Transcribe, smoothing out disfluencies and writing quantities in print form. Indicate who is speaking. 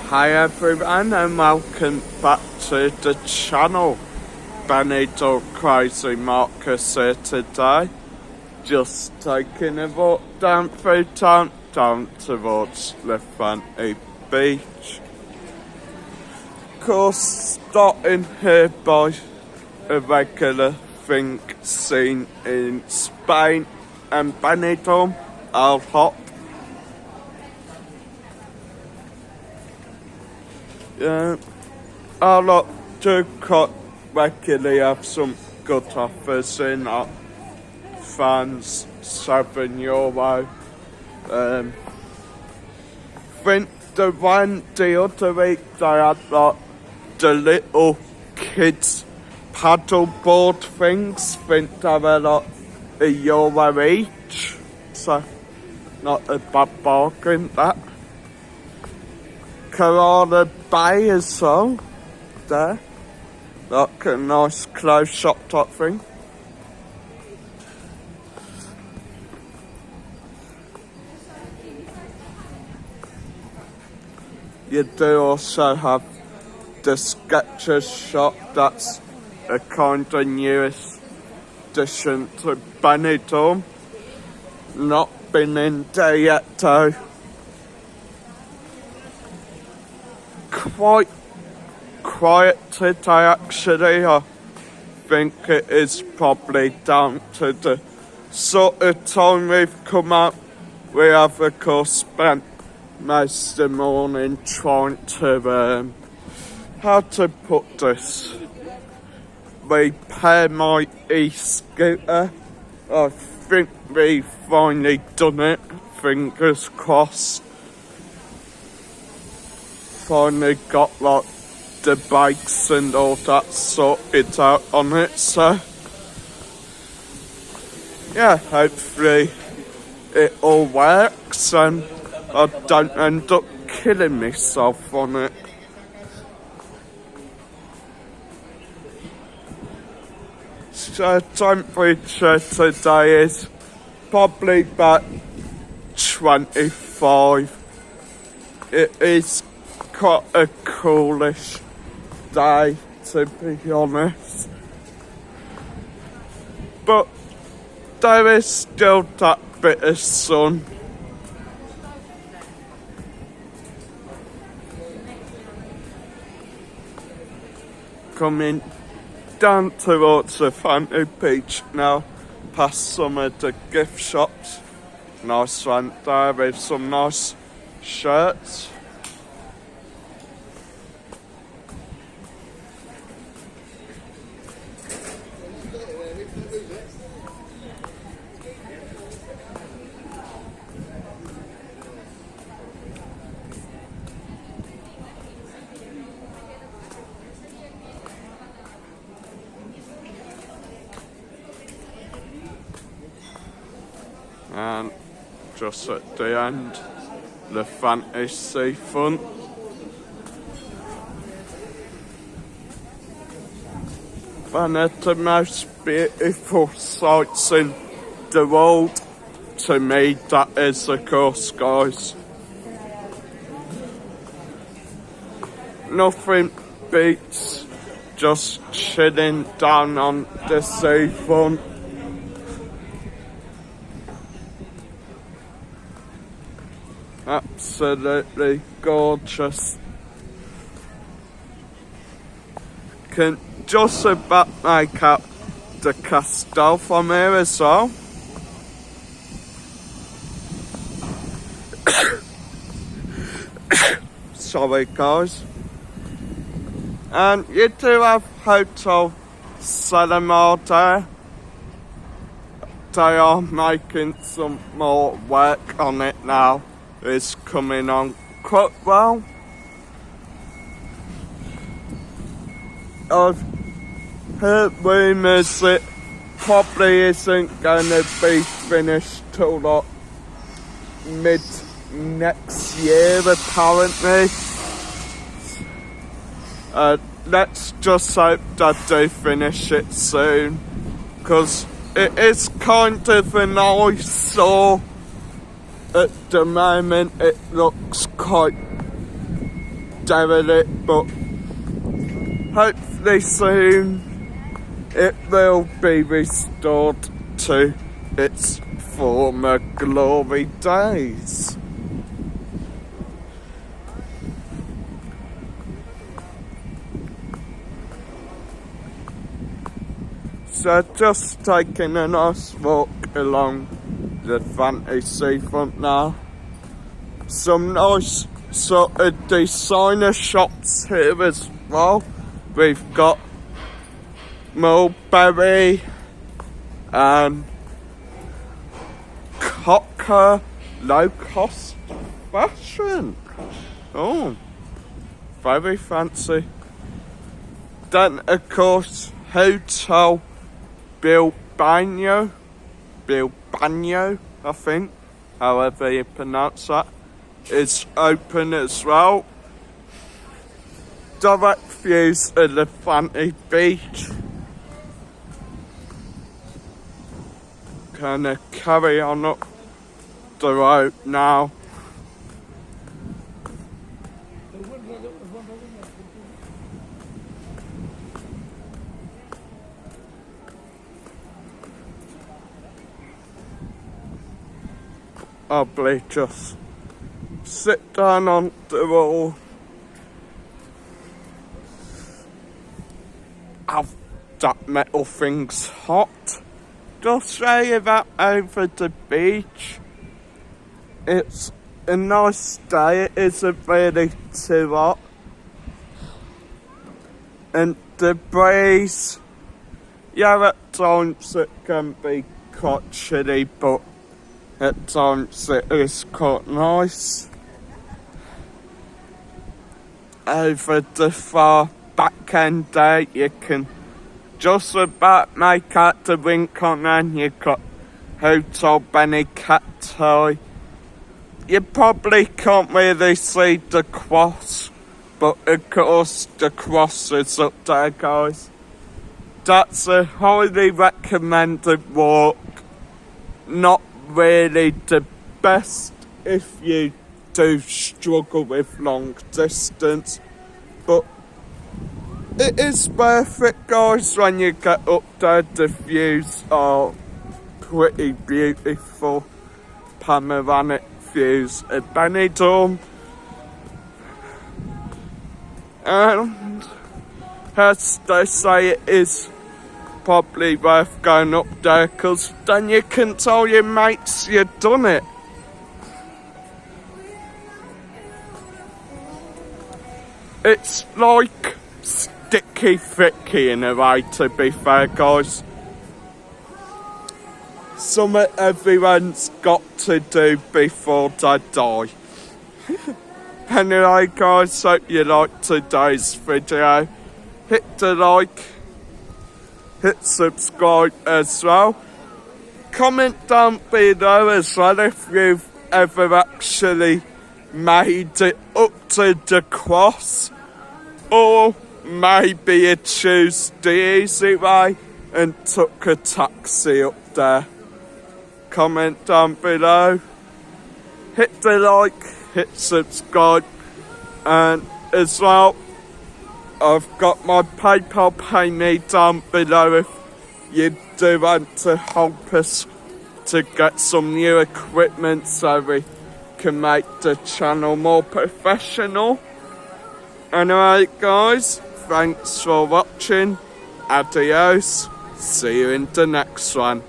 Speaker 1: Hi everyone and welcome back to the channel. Benidorm Crazy Marcus here today. Just taking a walk down through town, down towards the Fanny Beach. Of course, starting here by a regular thing seen in Spain and Benidorm, I'll hop. Yeah, a lot do quite regularly have some good offers in at fans, €7. Think the one the other week they had like the little kids paddle board things, think they were like €1 each, so not a bad bargain that. Carrara Bay as well, there, like a nice close shop type thing. You do also have the Skechers shop, that's a kind of newest addition to Benidorm. Not been in there yet though. Quite quiet today actually. I think it is probably down to the sort of time we've come out. We have of course spent most of the morning trying to how to put this, repair my e-scooter. I think we finally done it, fingers crossed. Finally got like the bikes and all that sorted out on it, so yeah, hopefully it all works and I don't end up killing myself on it. So temperature today is probably about 25. It is quite a coolish day to be honest, but there is still that bit of sun. Coming down towards the Fanny Beach now, past some of the gift shops. Nice one there with some nice shirts. And just at the end, the fantasy front. One of the most beautiful sights in the world, to me, that is of course, guys. Nothing beats just chilling down on the seafront. Absolutely gorgeous. Can just about make out the castle from here as well. Sorry guys. And you do have Hotel Salamar there. They are making some more work on it now. It's coming on quite well. I've heard rumours it probably isn't going to be finished till like mid next year apparently. Let's just hope that they finish it soon, because it is kind of an eyesore. At the moment it looks quite derelict, but hopefully soon it will be restored to its former glory days. So just taking a nice walk along the Fantasy seafront now. Some nice sort of designer shops here as well. We've got Mulberry and Cocker low cost fashion. Oh, very fancy. Then of course Hotel Bilbao, I think, however you pronounce that, is open as well. Direct views of the Fantasy Beach. Gonna carry on up the road now. Probably just sit down on the wall. That metal thing's hot. Just show you that over the beach. It's a nice day, it isn't really too hot. And the breeze, yeah, at times it can be quite chilly, but at times it is quite nice. Over the far back end there, you can just about make out the Rincon, and you've got Hotel Benidorm. You probably can't really see the cross, but of course the cross is up there, guys. That's a highly recommended walk. Not really the best if you do struggle with long distance, but it is worth it, guys. When you get up there, the views are pretty beautiful. Panoramic views of Benidorm. And as they say, it is probably worth going up there, because then you can tell your mates you've done it. It's like sticky thicky in a way, to be fair, guys. Something everyone's got to do before they die. Anyway, guys, hope you liked today's video. Hit the like, hit subscribe as well. Comment down below as well if you've ever actually made it up to the cross, or maybe you choose the easy way and took a taxi up there. Comment down below, hit the like, hit subscribe, and as well, I've got my PayPal pay me down below if you do want to help us to get some new equipment so we can make the channel more professional. Anyway, guys, thanks for watching. Adios. See you in the next one.